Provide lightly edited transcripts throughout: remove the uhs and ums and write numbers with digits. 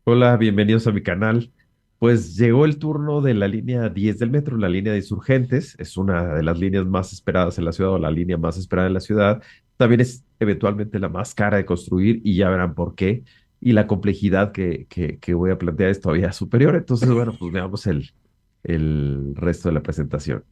Hola, bienvenidos a mi canal. Pues llegó el turno de la línea 10 del metro, la línea de Insurgentes. Es una de las líneas más esperadas en la ciudad o la línea más esperada en la ciudad. También es eventualmente la más cara de construir y ya verán por qué. Y la complejidad que voy a plantear es todavía superior. Entonces, bueno, pues veamos el resto de la presentación.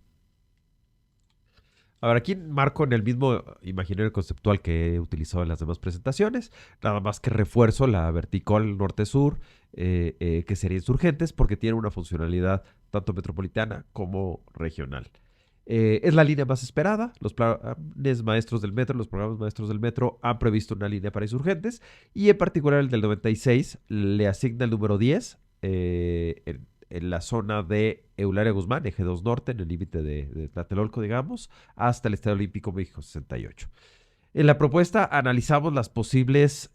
A ver, aquí marco en el mismo imaginario conceptual que he utilizado en las demás presentaciones, nada más que refuerzo la vertical norte-sur, que sería Insurgentes, porque tiene una funcionalidad tanto metropolitana como regional. Es la línea más esperada. Los planes maestros del metro, los programas maestros del metro han previsto una línea para Insurgentes y en particular el del 96 le asigna el número 10 en la zona de Eulalia Guzmán, eje 2 Norte, en el límite de Tlatelolco, digamos, hasta el Estadio Olímpico México 68. En la propuesta analizamos las posibles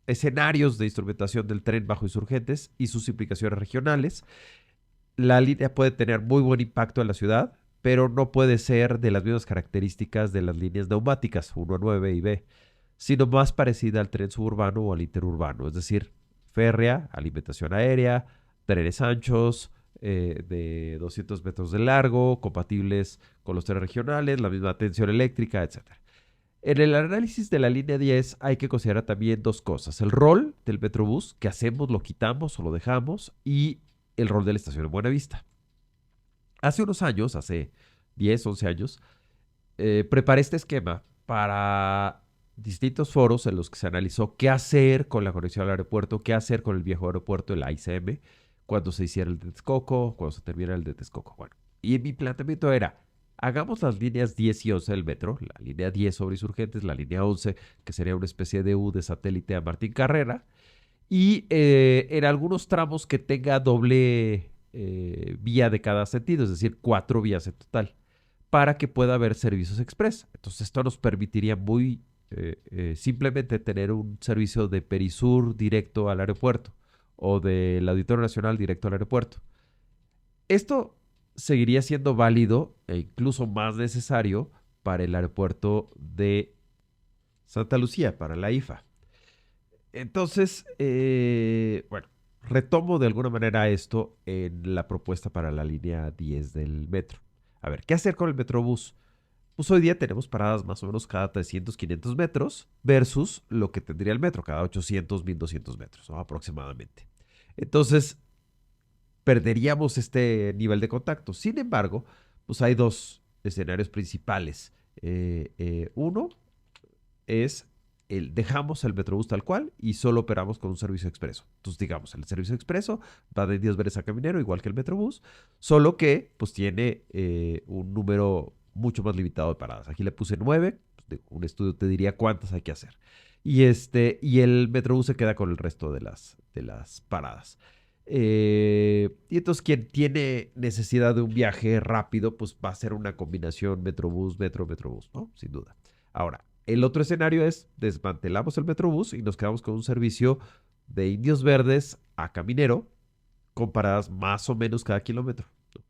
escenarios de instrumentación del tren bajo Insurgentes y sus implicaciones regionales. La línea puede tener muy buen impacto en la ciudad, pero no puede ser de las mismas características de las líneas neumáticas 1 a 9 y B, sino más parecida al tren suburbano o al interurbano, es decir, férrea, alimentación aérea, trenes anchos, de 200 metros de largo, compatibles con los trenes regionales, la misma tensión eléctrica, etcétera. En el análisis de la línea 10 hay que considerar también dos cosas. El rol del Metrobús, que hacemos, lo quitamos o lo dejamos, y el rol de la estación en Buenavista. Hace unos años, hace 10, 11 años, preparé este esquema para distintos foros en los que se analizó qué hacer con la conexión al aeropuerto, qué hacer con el viejo aeropuerto, el AICM, cuando se hiciera el de Texcoco, cuando se terminara el de Texcoco. Bueno, y mi planteamiento era, hagamos las líneas 10 y 11 del metro, la línea 10 sobre Insurgentes, la línea 11, que sería una especie de U de satélite a Martín Carrera, y en algunos tramos que tenga doble vía de cada sentido, es decir, cuatro vías en total, para que pueda haber servicios express. Entonces esto nos permitiría muy simplemente tener un servicio de Perisur directo al aeropuerto o del Auditorio Nacional directo al aeropuerto. Esto seguiría siendo válido e incluso más necesario para el aeropuerto de Santa Lucía, para la IFA. Entonces, bueno, retomo de alguna manera esto en la propuesta para la línea 10 del metro. A ver, ¿qué hacer con el Metrobús? Pues hoy día tenemos paradas más o menos cada 300, 500 metros versus lo que tendría el metro, cada 800, 1200 metros, ¿no? Aproximadamente. Entonces, perderíamos este nivel de contacto. Sin embargo, pues hay dos escenarios principales. Uno es dejamos el Metrobús tal cual y solo operamos con un servicio expreso. Entonces, digamos, el servicio expreso va de Indios Verdes a Caminero, igual que el Metrobús, solo que pues tiene un número mucho más limitado de paradas. Aquí le puse 9, pues, un estudio te diría cuántas hay que hacer. Y el Metrobús se queda con el resto de las paradas. Y entonces quien tiene necesidad de un viaje rápido, pues va a ser una combinación Metrobús, Metro, Metrobús, ¿no? Sin duda. Ahora, el otro escenario es desmantelamos el Metrobús y nos quedamos con un servicio de Indios Verdes a Caminero con paradas más o menos cada kilómetro, ¿no?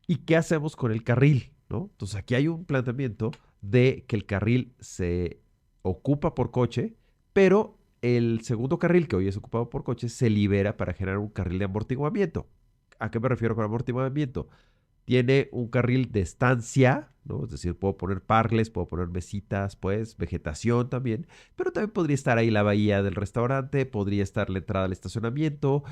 ¿Y qué hacemos con el carril? ¿No? Entonces aquí hay un planteamiento de que el carril se ocupa por coche, pero el segundo carril que hoy es ocupado por coche se libera para generar un carril de amortiguamiento. ¿A qué me refiero con amortiguamiento? Tiene un carril de estancia, ¿no? Es decir, puedo poner parles, puedo poner mesitas, pues, vegetación también, pero también podría estar ahí la bahía del restaurante, podría estar la entrada al estacionamiento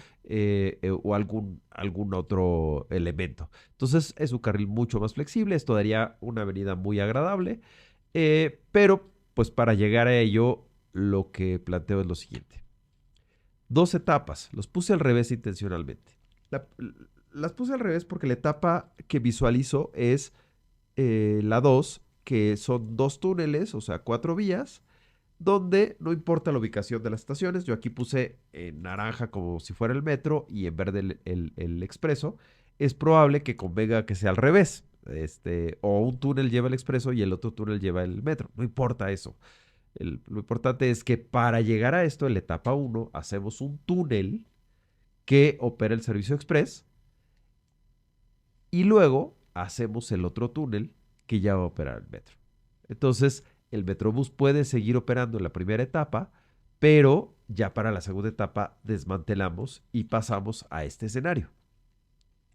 o algún otro elemento. Entonces es un carril mucho más flexible, esto daría una avenida muy agradable, pero pues para llegar a ello lo que planteo es lo siguiente. Dos etapas, los puse al revés intencionalmente. La, las puse al revés porque la etapa que visualizo es la 2, que son dos túneles, o sea, cuatro vías, donde no importa la ubicación de las estaciones. Yo aquí puse en naranja como si fuera el metro y en verde el expreso. Es probable que convenga que sea al revés. O un túnel lleva el expreso y el otro túnel lleva el metro. No importa eso. Lo importante es que para llegar a esto, en la etapa uno hacemos un túnel que opera el servicio express y luego hacemos el otro túnel que ya va a operar el metro. Entonces, el Metrobús puede seguir operando en la primera etapa, pero ya para la segunda etapa desmantelamos y pasamos a este escenario,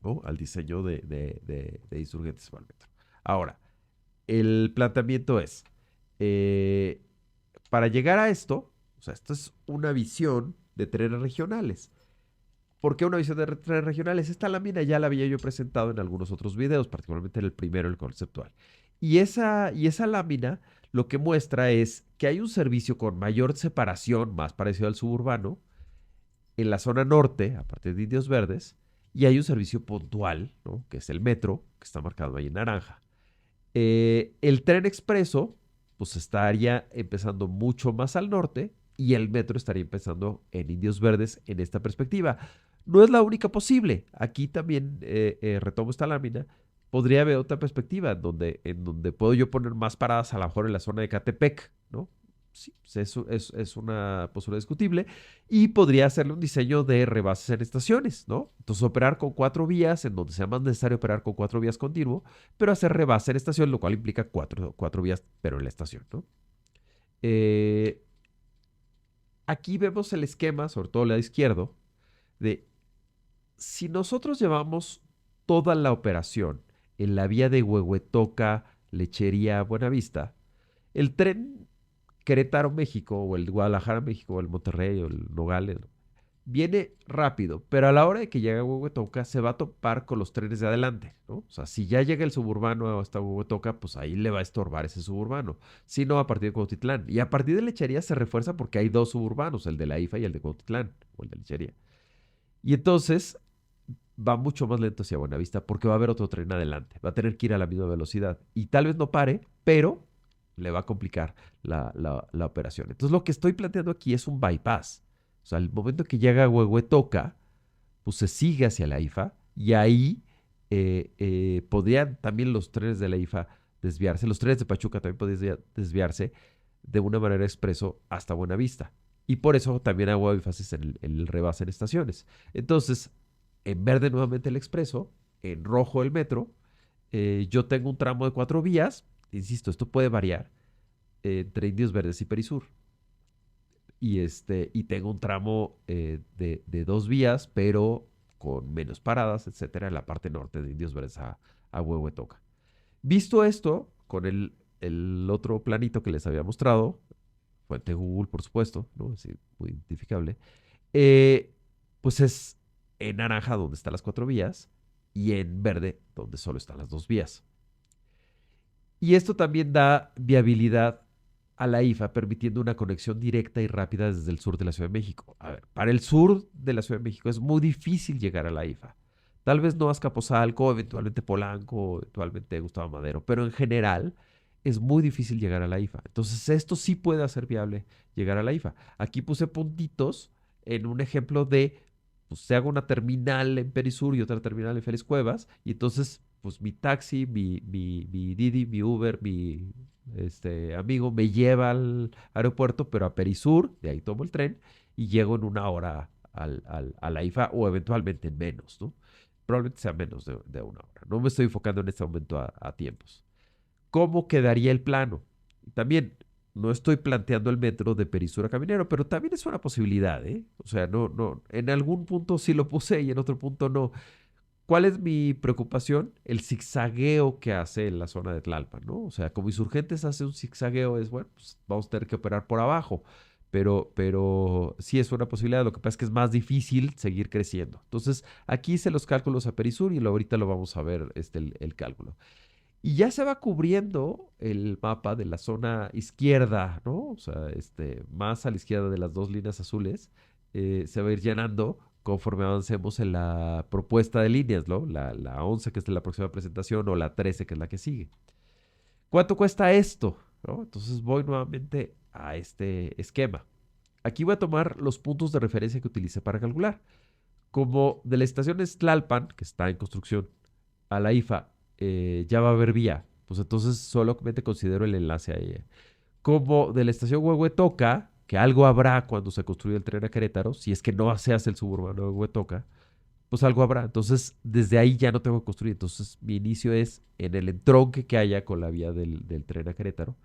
¿no? Al diseño de Insurgentes para el metro. Ahora, el planteamiento es, eh, para llegar a esto, o sea, esto es una visión de trenes regionales. ¿Por qué una visión de trenes regionales? Esta lámina ya la había yo presentado en algunos otros videos, particularmente en el primero, el conceptual. Y esa lámina lo que muestra es que hay un servicio con mayor separación, más parecido al suburbano, en la zona norte, a partir de Indios Verdes, y hay un servicio puntual, ¿no? Que es el metro, que está marcado ahí en naranja. El tren expreso, pues estaría empezando mucho más al norte y el metro estaría empezando en Indios Verdes en esta perspectiva. No es la única posible. Aquí también retomo esta lámina. Podría haber otra perspectiva en donde puedo yo poner más paradas a lo mejor en la zona de Catepec, ¿no? Sí, pues eso es una postura discutible y podría hacerle un diseño de rebases en estaciones, ¿no? Entonces operar con 4 vías en donde sea más necesario operar con 4 vías continuo, pero hacer rebase en estación, lo cual implica cuatro vías, pero en la estación, ¿no? Eh, Aquí vemos el esquema, sobre todo el lado izquierdo, de si nosotros llevamos toda la operación en la vía de Huehuetoca, Lechería, Buenavista, el tren Querétaro, México, o el Guadalajara, México, o el Monterrey, o el Nogales, viene rápido, pero a la hora de que llegue a Huehuetoca se va a topar con los trenes de adelante, ¿no? O sea, si ya llega el suburbano hasta Huehuetoca, pues ahí le va a estorbar ese suburbano. Si no, a partir de Cuautitlán. Y a partir de Lechería se refuerza porque hay dos suburbanos, el de la IFA y el de Cuautitlán, o el de Lechería. Y entonces va mucho más lento hacia Buenavista porque va a haber otro tren adelante. Va a tener que ir a la misma velocidad. Y tal vez no pare, pero le va a complicar la operación. Entonces lo que estoy planteando aquí es un bypass. O sea, el momento que llega a Huehuetoca, pues se sigue hacia la IFA y ahí podrían también los trenes de la IFA desviarse. Los trenes de Pachuca también podrían desviarse de una manera expreso hasta Buenavista. Y por eso también hago énfasis en el rebase en estaciones. Entonces, en verde nuevamente el expreso, en rojo el metro. Yo tengo un tramo de 4 vías. Insisto, esto puede variar entre Indios Verdes y Perisur. Y tengo un tramo de 2 vías, pero con menos paradas, etcétera, en la parte norte de Indios Verdes a Huehuetoca. Visto esto, con el otro planito que les había mostrado, fuente Google, por supuesto, ¿no? Así, muy identificable, eh, pues es en naranja donde están las 4 vías y en verde donde solo están las 2 vías. Y esto también da viabilidad a la IFA, permitiendo una conexión directa y rápida desde el sur de la Ciudad de México. A ver, para el sur de la Ciudad de México es muy difícil llegar a la IFA. Tal vez no Azcapotzalco, eventualmente Polanco, eventualmente Gustavo Madero, pero en general es muy difícil llegar a la IFA. Entonces esto sí puede hacer viable llegar a la IFA. Aquí puse puntitos en un ejemplo de, pues se haga una terminal en Perisur y otra terminal en Félix Cuevas, y entonces pues mi taxi, mi Didi, mi Uber, mi amigo me lleva al aeropuerto, pero a Perisur, de ahí tomo el tren y llego en una hora a la IFA o eventualmente en menos, ¿no? Probablemente sea menos de una hora. No me estoy enfocando en este momento a tiempos. ¿Cómo quedaría el plano? También no estoy planteando el metro de Perisur a Caminero, pero también es una posibilidad, ¿eh? O sea, no, en algún punto sí lo puse y en otro punto no. ¿Cuál es mi preocupación? El zigzagueo que hace en la zona de Tlalpan, ¿no? O sea, como Insurgentes hace un zigzagueo, es bueno, pues vamos a tener que operar por abajo. Pero sí es una posibilidad. Lo que pasa es que es más difícil seguir creciendo. Entonces, aquí hice los cálculos a Perisur y ahorita lo vamos a ver el cálculo. Y ya se va cubriendo el mapa de la zona izquierda, ¿no? O sea, más a la izquierda de las dos líneas azules, se va a ir llenando conforme avancemos en la propuesta de líneas, ¿no? La 11, que es de la próxima presentación, o la 13, que es la que sigue. ¿Cuánto cuesta esto? ¿No? Entonces voy nuevamente a este esquema. Aquí voy a tomar los puntos de referencia que utilicé para calcular. Como de la estación Tlalpan, que está en construcción, a la IFA ya va a haber vía, pues entonces solamente considero el enlace a ella. Como de la estación Huehuetoca, que algo habrá cuando se construya el tren a Querétaro, si es que no se hace el suburbano de Huehuetoca, pues algo habrá. Entonces, desde ahí ya no tengo que construir. Entonces, mi inicio es en el entronque que haya con la vía del tren a Querétaro,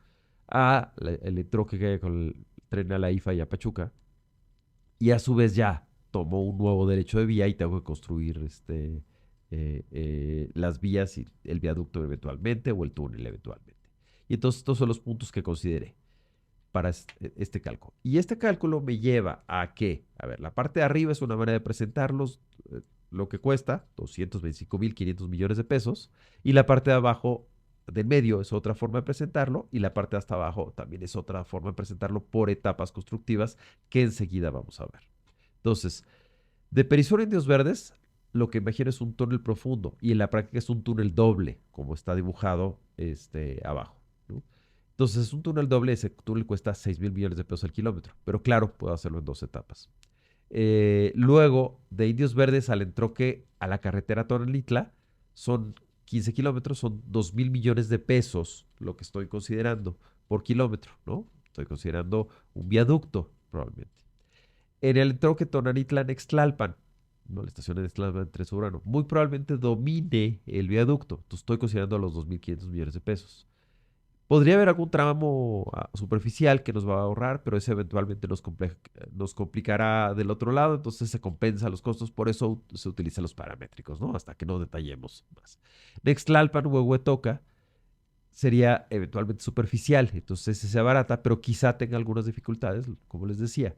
el entronque que haya con tren a la IFA y a Pachuca, y a su vez ya tomo un nuevo derecho de vía y tengo que construir las vías y el viaducto eventualmente o el túnel eventualmente. Y entonces estos son los puntos que consideré para este cálculo. Y este cálculo me lleva a que, a ver, la parte de arriba es una manera de presentarlos, lo que cuesta, 225.500 millones de pesos, y la parte de abajo del medio es otra forma de presentarlo, y la parte de hasta abajo también es otra forma de presentarlo por etapas constructivas que enseguida vamos a ver. Entonces, de Perisur a Indios Verdes, lo que imagino es un túnel profundo, y en la práctica es un túnel doble, como está dibujado abajo, ¿no? Entonces, un túnel doble, ese túnel cuesta 6.000 millones de pesos al kilómetro, pero claro, puedo hacerlo en dos etapas. Luego, de Indios Verdes al entroque a la carretera Tonalitla, son 15 kilómetros, son 2.000 millones de pesos lo que estoy considerando por kilómetro, ¿no? Estoy considerando un viaducto, probablemente. En el entroque Tonanitla-Nextlalpan, ¿no? La estación de Nextlalpan Tres Urano, muy probablemente domine el viaducto. Entonces estoy considerando los 2.500 millones de pesos. Podría haber algún tramo superficial que nos va a ahorrar, pero ese eventualmente nos complicará del otro lado, entonces se compensa los costos, por eso se utilizan los paramétricos, ¿no? Hasta que no detallemos más. Nextlalpan, Huehuetoca, sería eventualmente superficial, entonces se abarata, pero quizá tenga algunas dificultades, como les decía.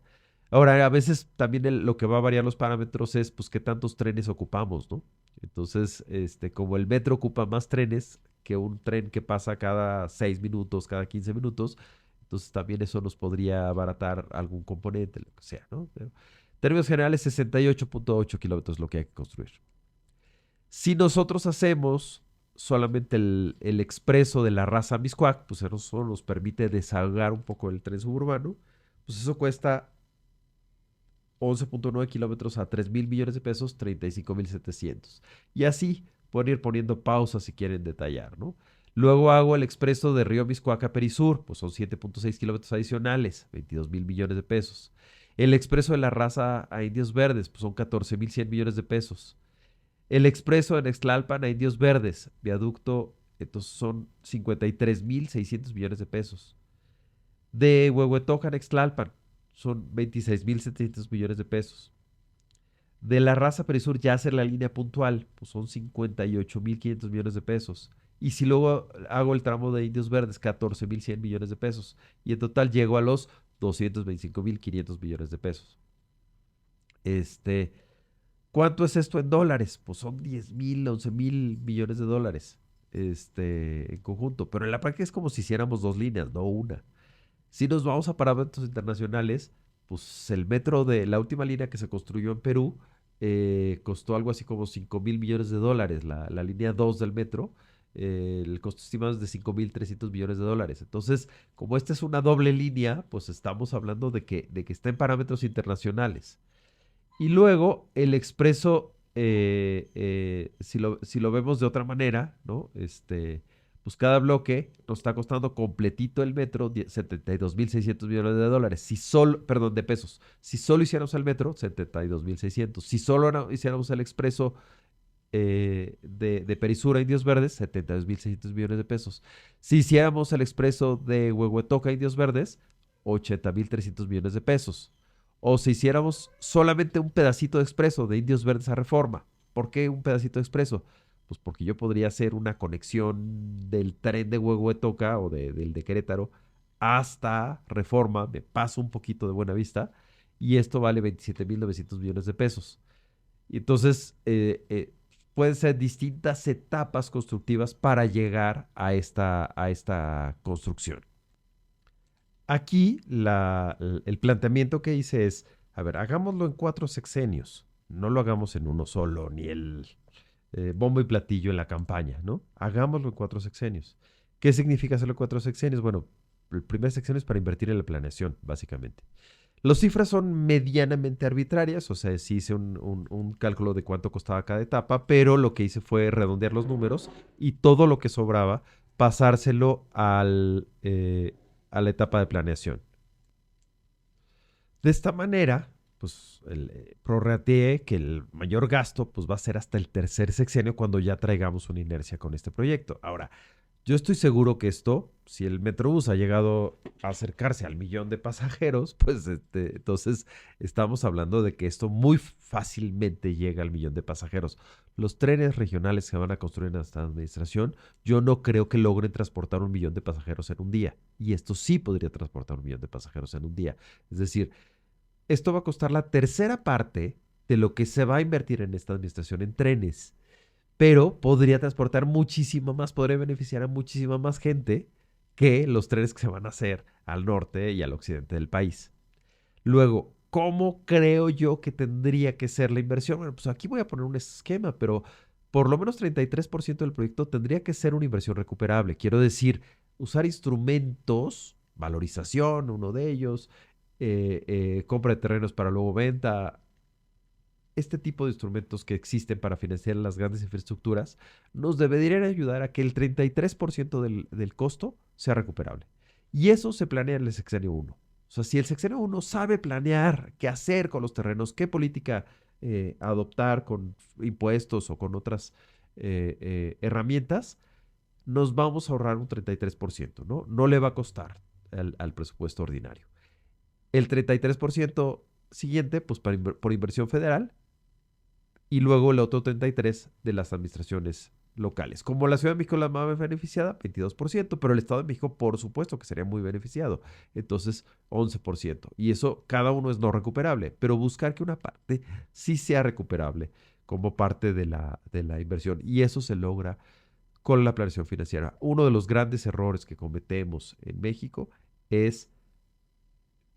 Ahora, a veces también lo que va a variar los parámetros es, pues, qué tantos trenes ocupamos, ¿no? Entonces, como el metro ocupa más trenes que un tren que pasa cada 6 minutos, cada 15 minutos, entonces también eso nos podría abaratar algún componente, lo que sea, ¿no? Pero, en términos generales, 68.8 kilómetros es lo que hay que construir. Si nosotros hacemos solamente el expreso de la raza Miscuac, pues eso nos permite desahogar un poco el tren suburbano, pues eso cuesta 11.9 kilómetros a 3.000 millones de pesos, 35.700. Y así pueden ir poniendo pausas si quieren detallar, ¿no? Luego hago el expreso de Río Miscuac a Perisur, pues son 7.6 kilómetros adicionales, 22.000 millones de pesos. El expreso de la raza a Indios Verdes, pues son 14.100 millones de pesos. El expreso de Nextlalpan a Indios Verdes, viaducto, entonces son 53.600 millones de pesos. De Huehuetoca a Nextlalpan, son 26.700 millones de pesos. De la raza Perisur ya hacer la línea puntual, pues son 58.500 millones de pesos. Y si luego hago el tramo de Indios Verdes, 14.100 millones de pesos. Y en total llego a los 225.500 millones de pesos. ¿Cuánto es esto en dólares? Pues son 10.000, 11.000 millones de dólares en conjunto. Pero en la práctica es como si hiciéramos dos líneas, no una. Si nos vamos a parámetros internacionales, pues el metro de la última línea que se construyó en Perú costó algo así como 5.000 millones de dólares. La línea 2 del metro, el costo estimado es de 5.300 millones de dólares. Entonces, como esta es una doble línea, pues estamos hablando de que está en parámetros internacionales. Y luego el expreso, si lo vemos de otra manera, ¿no? Pues cada bloque nos está costando completito el metro 72.600 millones de dólares. Si solo, perdón, de pesos. Si solo hiciéramos el metro, 72.600. Si solo hiciéramos el expreso de Perisur a Indios Verdes, 72.600 millones de pesos. Si hiciéramos el expreso de Huehuetoca a Indios Verdes, 80.300 millones de pesos. O si hiciéramos solamente un pedacito de expreso de Indios Verdes a Reforma. ¿Por qué un pedacito de expreso? Pues porque yo podría hacer una conexión del tren de Huehuetoca o del de Querétaro hasta Reforma, me paso un poquito de Buenavista y esto vale 27.900 millones de pesos. Y entonces pueden ser distintas etapas constructivas para llegar a esta construcción. Aquí el planteamiento que hice es, a ver, hagámoslo en 4 sexenios, no lo hagamos en uno solo, ni el bombo y platillo en la campaña, ¿no? Hagámoslo en 4 sexenios. ¿Qué significa hacerlo en 4 sexenios? Bueno, el primer sexenio es para invertir en la planeación, básicamente. Las cifras son medianamente arbitrarias, o sea, sí hice un cálculo de cuánto costaba cada etapa, pero lo que hice fue redondear los números y todo lo que sobraba pasárselo a la etapa de planeación. De esta manera, pues prorrateé que el mayor gasto pues, va a ser hasta el tercer sexenio cuando ya traigamos una inercia con este proyecto. Ahora, Yo estoy seguro que esto, si el Metrobús ha llegado a acercarse al millón de pasajeros, pues entonces estamos hablando de que esto muy fácilmente llega al millón de pasajeros. Los trenes regionales que van a construir en esta administración, yo no creo que logren transportar un millón de pasajeros en un día. Y esto sí podría transportar un millón de pasajeros en un día. Es decir, esto va a costar la tercera parte de lo que se va a invertir en esta administración en trenes, pero podría transportar muchísimo más, podría beneficiar a muchísima más gente que los trenes que se van a hacer al norte y al occidente del país. Luego, ¿cómo creo yo que tendría que ser la inversión? Bueno, pues aquí voy a poner un esquema, pero por lo menos 33% del proyecto tendría que ser una inversión recuperable. Quiero decir, usar instrumentos, valorización, uno de ellos, compra de terrenos para luego venta, este tipo de instrumentos que existen para financiar las grandes infraestructuras nos deberían ayudar a que el 33% del costo sea recuperable. Y eso se planea en el sexenio 1. O sea, si el sexenio 1 sabe planear qué hacer con los terrenos, qué política adoptar con impuestos o con otras herramientas, nos vamos a ahorrar un 33%, ¿no? No le va a costar al presupuesto ordinario. El 33% siguiente, pues por inversión federal, y luego el otro 33% de las administraciones locales. Como la Ciudad de México la más beneficiada, 22%, pero el Estado de México por supuesto que sería muy beneficiado, entonces 11%. Y eso cada uno es no recuperable, pero buscar que una parte sí sea recuperable como parte de la inversión. Y eso se logra con la planeación financiera. Uno de los grandes errores que cometemos en México es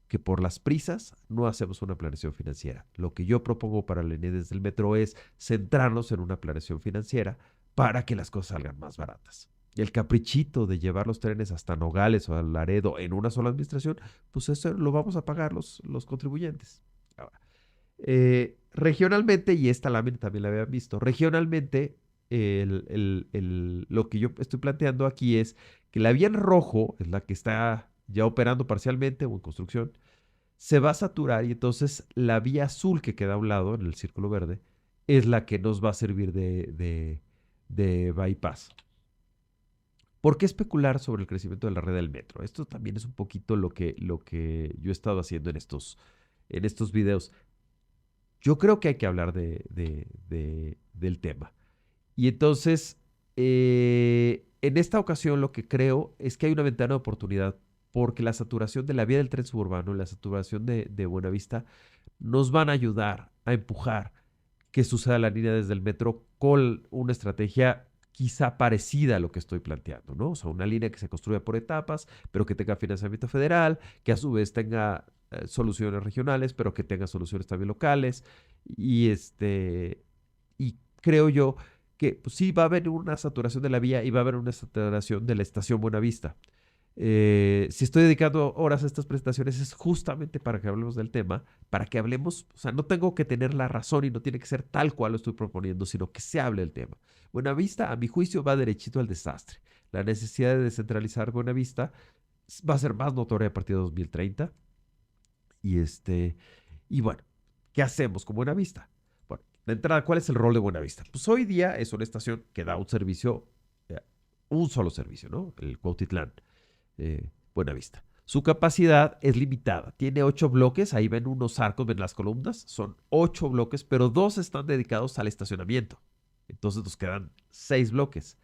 que por las prisas no hacemos una planeación financiera. Lo que yo propongo para la línea desde el metro es centrarnos en una planeación financiera para que las cosas salgan más baratas. Y el caprichito de llevar los trenes hasta Nogales o a Laredo en una sola administración, pues eso lo vamos a pagar los contribuyentes. Ahora, regionalmente, y esta lámina también la habían visto, regionalmente lo que yo estoy planteando aquí es que la vía en rojo es la que está ya operando parcialmente o en construcción, se va a saturar y entonces la vía azul que queda a un lado, en el círculo verde, es la que nos va a servir de bypass. ¿Por qué especular sobre el crecimiento de la red del metro? Esto también es un poquito lo que yo he estado haciendo en estos videos. Yo creo que hay que hablar del tema. Y entonces, en esta ocasión lo que creo es que hay una ventana de oportunidad porque la saturación de la vía del tren suburbano y la saturación de Buenavista nos van a ayudar a empujar que suceda la línea desde el metro con una estrategia quizá parecida a lo que estoy planteando, ¿no? O sea, una línea que se construya por etapas, pero que tenga financiamiento federal, que a su vez tenga soluciones regionales, pero que tenga soluciones también locales. Y y creo yo que pues, sí va a haber una saturación de la vía y va a haber una saturación de la estación Buenavista. Si estoy dedicando horas a estas presentaciones es justamente para que hablemos del tema, para que hablemos, o sea, no tengo que tener la razón y no tiene que ser tal cual lo estoy proponiendo, sino que se hable del tema. Buenavista, a mi juicio, va derechito al desastre. La necesidad de descentralizar Buenavista va a ser más notoria a partir de 2030. Y y bueno, ¿qué hacemos con Buenavista? Bueno, de entrada, ¿cuál es el rol de Buenavista? Pues hoy día es una estación que da un servicio, un solo servicio, ¿no? El Cuautitlán. Buenavista. Su capacidad es limitada. Tiene 8 bloques. Ahí ven unos arcos, ven las columnas. Son 8 bloques, pero dos están dedicados al estacionamiento. Entonces nos quedan 6 bloques.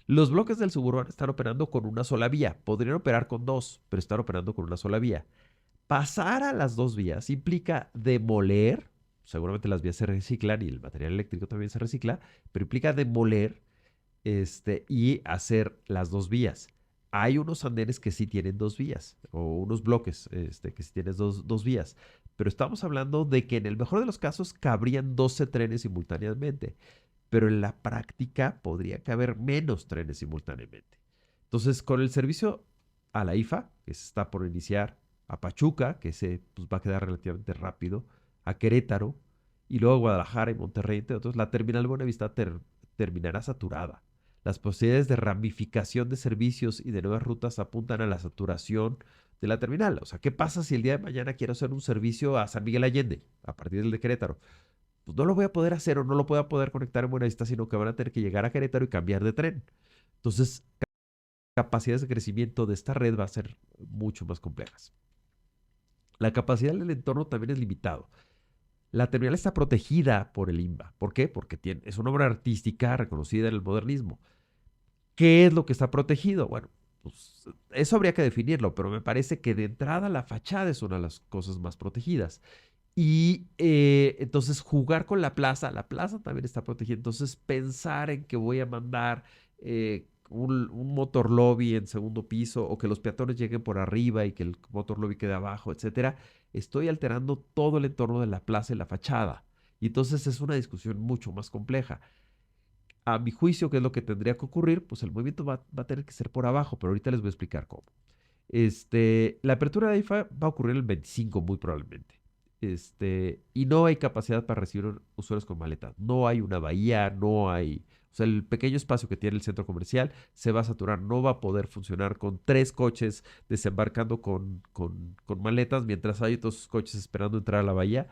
Los bloques del suburbano están operando con una sola vía. Podrían operar con dos, pero están operando con una sola vía. Pasar a las dos vías implica demoler. Seguramente las vías se reciclan y el material eléctrico también se recicla, pero implica demoler y hacer las dos vías. Hay unos andenes que sí tienen dos vías, o unos bloques que sí tienen dos vías, pero estamos hablando de que en el mejor de los casos cabrían 12 trenes simultáneamente, pero en la práctica podría caber menos trenes simultáneamente. Entonces, con el servicio a la IFA, que se está por iniciar, a Pachuca, que se pues, va a quedar relativamente rápido, a Querétaro, y luego a Guadalajara y Monterrey, entre otros, la terminal Buenavista terminará saturada. Las posibilidades de ramificación de servicios y de nuevas rutas apuntan a la saturación de la terminal. O sea, ¿qué pasa si el día de mañana quiero hacer un servicio a San Miguel Allende, a partir del de Querétaro? Pues no lo voy a poder hacer o no lo voy a poder conectar en Buenavista, sino que van a tener que llegar a Querétaro y cambiar de tren. Entonces, capacidades de crecimiento de esta red va a ser mucho más complejas. La capacidad del entorno también es limitado. La terminal está protegida por el INBA. ¿Por qué? Porque es una obra artística reconocida en el modernismo. ¿Qué es lo que está protegido? Bueno, pues eso habría que definirlo, pero me parece que de entrada la fachada es una de las cosas más protegidas. Y entonces jugar con la plaza también está protegida. Entonces pensar en que voy a mandar un motor lobby en segundo piso o que los peatones lleguen por arriba y que el motor lobby quede abajo, etcétera, estoy alterando todo el entorno de la plaza y la fachada. Y entonces es una discusión mucho más compleja. A mi juicio, ¿qué es lo que tendría que ocurrir? Pues el movimiento va a tener que ser por abajo, pero ahorita les voy a explicar cómo. La apertura de IFA va a ocurrir el 25 muy probablemente. Y no hay capacidad para recibir usuarios con maletas. No hay una bahía, no hay... O sea, el pequeño espacio que tiene el centro comercial se va a saturar. No va a poder funcionar con 3 coches desembarcando con maletas mientras hay otros coches esperando entrar a la bahía.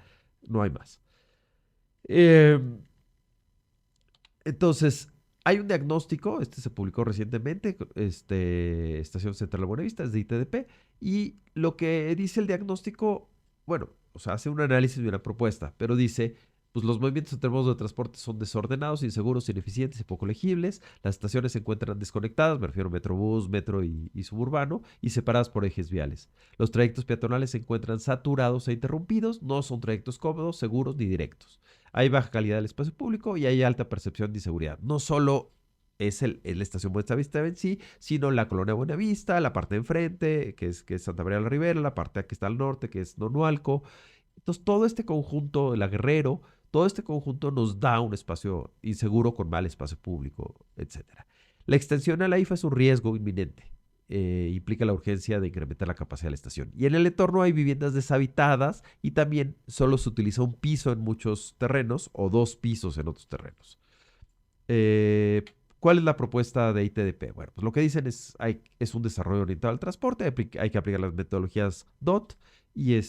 No hay más. Eh, entonces, hay un diagnóstico, se publicó recientemente, Estación Central de Buenavista, es de ITDP, y lo que dice el diagnóstico, bueno, o sea, hace un análisis de una propuesta, pero dice, pues los movimientos entre modos de transporte son desordenados, inseguros, ineficientes y poco legibles, las estaciones se encuentran desconectadas, me refiero a Metrobús, Metro y Suburbano, y separadas por ejes viales. Los trayectos peatonales se encuentran saturados e interrumpidos, no son trayectos cómodos, seguros ni directos. Hay baja calidad del espacio público y hay alta percepción de inseguridad. No solo es la estación Buenavista en sí, sino la colonia Buenavista, la parte de enfrente, que es Santa María de la Ribera, la parte que está al norte, que es Nonualco. Entonces, todo este conjunto, la Guerrero, todo este conjunto nos da un espacio inseguro con mal espacio público, etcétera. La extensión a la IFA es un riesgo inminente. Implica la urgencia de incrementar la capacidad de la estación. Y en el entorno hay viviendas deshabitadas y también solo se utiliza un piso en muchos terrenos o 2 pisos en otros terrenos. Eh, ¿Cuál es la propuesta de ITDP? Bueno, pues lo que dicen es un desarrollo orientado al transporte, hay que aplicar las metodologías DOT y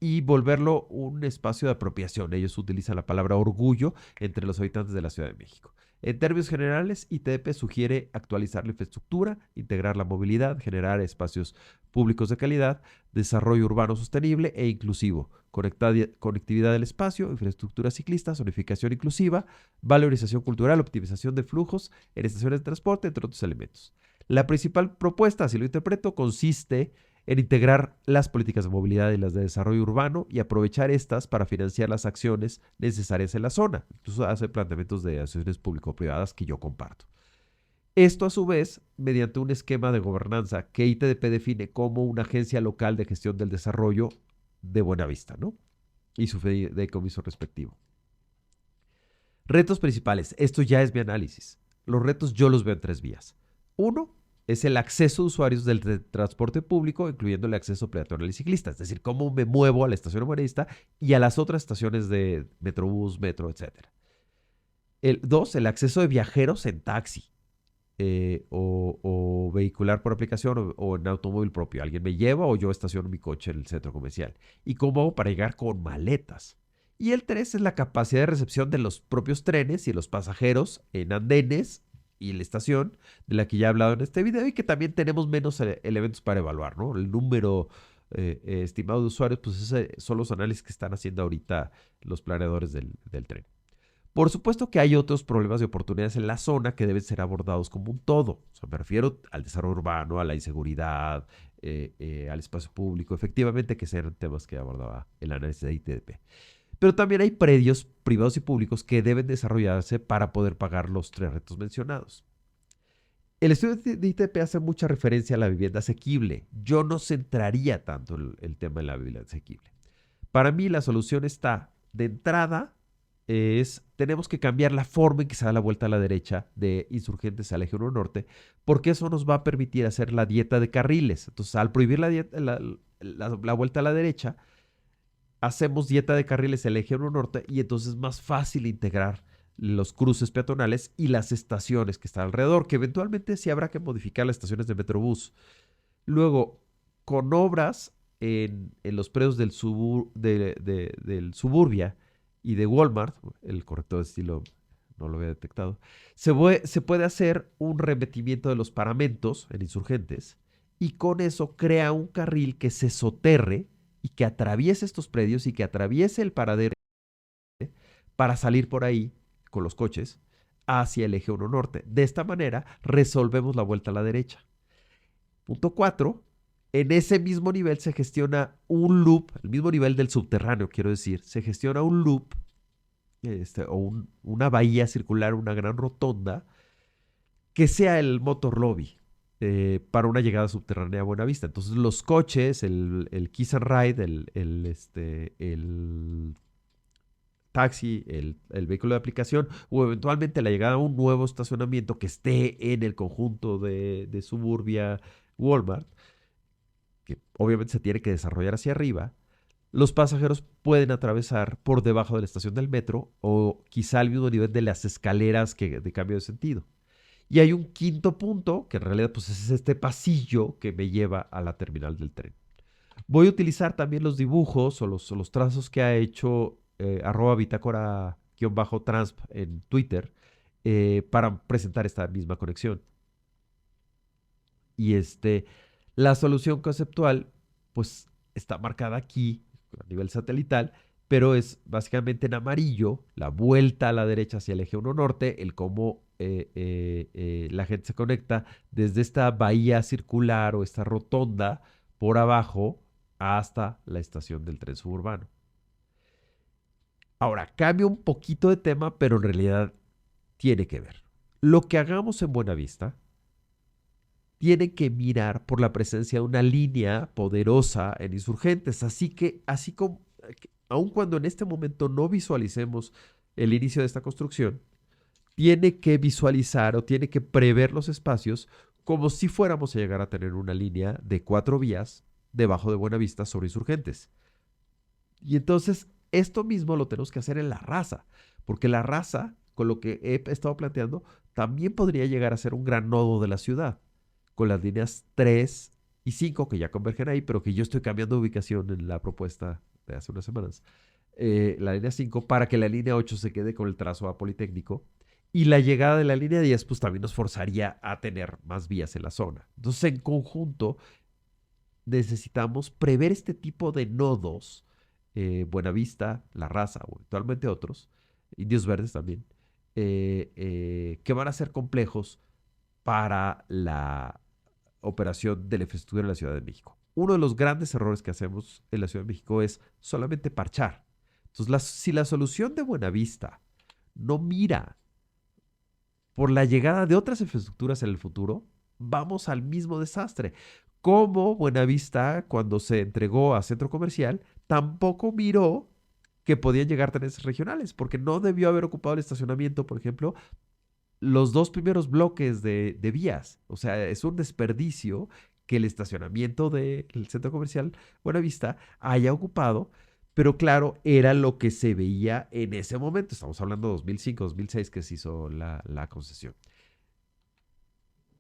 y volverlo un espacio de apropiación. Ellos utilizan la palabra orgullo entre los habitantes de la Ciudad de México. En términos generales, ITDP sugiere actualizar la infraestructura, integrar la movilidad, generar espacios públicos de calidad, desarrollo urbano sostenible e inclusivo, conectividad del espacio, infraestructura ciclista, zonificación inclusiva, valorización cultural, optimización de flujos en estaciones de transporte, entre otros elementos. La principal propuesta, así lo interpreto, consiste en integrar las políticas de movilidad y las de desarrollo urbano y aprovechar estas para financiar las acciones necesarias en la zona. Incluso hace planteamientos de asociaciones público-privadas que yo comparto. Esto a su vez mediante un esquema de gobernanza que ITDP define como una agencia local de gestión del desarrollo de Buenavista, ¿no? Y su fideicomiso respectivo. Retos principales. Esto ya es mi análisis. Los retos yo los veo en 3 vías. Uno, es el acceso de usuarios del transporte público, incluyendo el acceso peatonal y ciclista. Es decir, cómo me muevo a la estación humanista y a las otras estaciones de Metrobús, Metro, etc. Dos, el acceso de viajeros en taxi o vehicular por aplicación o en automóvil propio. Alguien me lleva o yo estaciono mi coche en el centro comercial. ¿Y cómo hago para llegar con maletas? Y el 3 es la capacidad de recepción de los propios trenes y los pasajeros en andenes y la estación, de la que ya he hablado en este video y que también tenemos menos elementos para evaluar, ¿no? El número estimado de usuarios, pues son los análisis que están haciendo ahorita los planeadores del tren. Por supuesto que hay otros problemas de oportunidades en la zona que deben ser abordados como un todo. O sea, me refiero al desarrollo urbano, a la inseguridad, al espacio público, efectivamente que sean temas que abordaba el análisis de ITDP. Pero también hay predios privados y públicos que deben desarrollarse para poder pagar los 3 retos mencionados. El estudio de ITP hace mucha referencia a la vivienda asequible. Yo no centraría tanto el tema en la vivienda asequible. Para mí la solución está de entrada tenemos que cambiar la forma en que se da la vuelta a la derecha de Insurgentes al Eje 1 Norte, porque eso nos va a permitir hacer la dieta de carriles. Entonces, al prohibir la vuelta a la derecha, hacemos dieta de carriles el Eje 1 Norte y entonces es más fácil integrar los cruces peatonales y las estaciones que están alrededor, que eventualmente sí habrá que modificar las estaciones de Metrobús. Luego, con obras en los predios del Suburbia y de Walmart, el corrector de estilo no lo había detectado. Se puede hacer un remetimiento de los paramentos en Insurgentes y con eso crea un carril que se soterre y que atraviese estos predios y que atraviese el paradero para salir por ahí con los coches hacia el eje 1 norte. De esta manera resolvemos la vuelta a la derecha. Punto 4. En ese mismo nivel se gestiona un loop, el mismo nivel del subterráneo, quiero decir, se gestiona un loop una bahía circular, una gran rotonda, que sea el motor lobby para una llegada subterránea a Buenavista. Entonces los coches, el Kiss and Ride, el taxi, el vehículo de aplicación o eventualmente la llegada a un nuevo estacionamiento que esté en el conjunto de Suburbia Walmart, que obviamente se tiene que desarrollar hacia arriba, los pasajeros pueden atravesar por debajo de la estación del metro o quizá al mismo nivel de las escaleras de cambio de sentido. Y hay un quinto punto, que en realidad pues, es este pasillo que me lleva a la terminal del tren. Voy a utilizar también los dibujos o los trazos que ha hecho bitácora-transp en Twitter para presentar esta misma conexión. Y la solución conceptual, pues está marcada aquí a nivel satelital, pero es básicamente en amarillo la vuelta a la derecha hacia el eje 1 norte, el cómo la gente se conecta desde esta bahía circular o esta rotonda por abajo hasta la estación del tren suburbano. Ahora, cambio un poquito de tema, pero en realidad tiene que ver. Lo que hagamos en Buenavista tiene que mirar por la presencia de una línea poderosa en insurgentes. Así que, así como, aun cuando en este momento no visualicemos el inicio de esta construcción, tiene que visualizar o tiene que prever los espacios como si fuéramos a llegar a tener una línea de 4 vías debajo de Buenavista sobre insurgentes. Y entonces, esto mismo lo tenemos que hacer en la raza, porque la raza, con lo que he estado planteando, también podría llegar a ser un gran nodo de la ciudad con las líneas 3 y 5 que ya convergen ahí, pero que yo estoy cambiando de ubicación en la propuesta de hace unas semanas. La línea 5 para que la línea 8 se quede con el trazo a Politécnico. Y la llegada de la línea 10 pues también nos forzaría a tener más vías en la zona. Entonces, en conjunto, necesitamos prever este tipo de nodos, Buenavista, La Raza o eventualmente otros, Indios Verdes también, que van a ser complejos para la operación de la infraestructura en la Ciudad de México. Uno de los grandes errores que hacemos en la Ciudad de México es solamente parchar. Entonces, si la solución de Buenavista no mira por la llegada de otras infraestructuras en el futuro, vamos al mismo desastre. Como Buenavista, cuando se entregó a centro comercial, tampoco miró que podían llegar trenes regionales, porque no debió haber ocupado el estacionamiento, por ejemplo, los dos primeros bloques de vías. O sea, es un desperdicio que el estacionamiento del centro comercial Buenavista haya ocupado, pero claro, era lo que se veía en ese momento. Estamos hablando de 2005, 2006 que se hizo la concesión.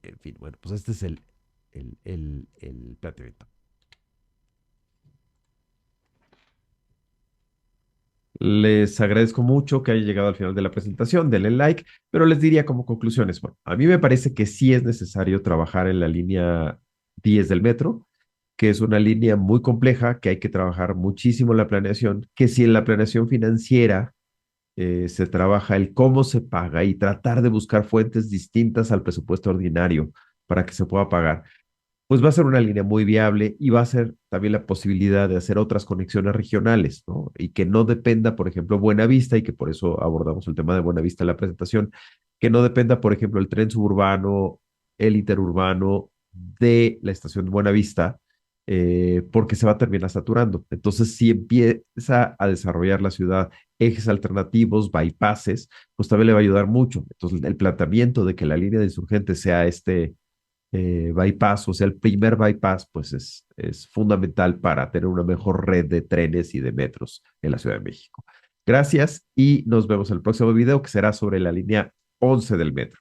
En fin, bueno, pues este es el planteamiento. Les agradezco mucho que haya llegado al final de la presentación, denle like, pero les diría como conclusiones, bueno, a mí me parece que sí es necesario trabajar en la línea 10 del metro, que es una línea muy compleja, que hay que trabajar muchísimo en la planeación, que si en la planeación financiera se trabaja el cómo se paga y tratar de buscar fuentes distintas al presupuesto ordinario para que se pueda pagar, pues va a ser una línea muy viable y va a ser también la posibilidad de hacer otras conexiones regionales, ¿no? Y que no dependa, por ejemplo, Buenavista, y que por eso abordamos el tema de Buenavista en la presentación, que no dependa, por ejemplo, el tren suburbano, el interurbano de la estación de Buenavista, porque se va a terminar saturando. Entonces, si empieza a desarrollar la ciudad ejes alternativos, bypasses, pues también le va a ayudar mucho. Entonces, el planteamiento de que la línea de insurgentes sea bypass, o sea, el primer bypass, pues es fundamental para tener una mejor red de trenes y de metros en la Ciudad de México. Gracias y nos vemos en el próximo video que será sobre la línea 11 del metro.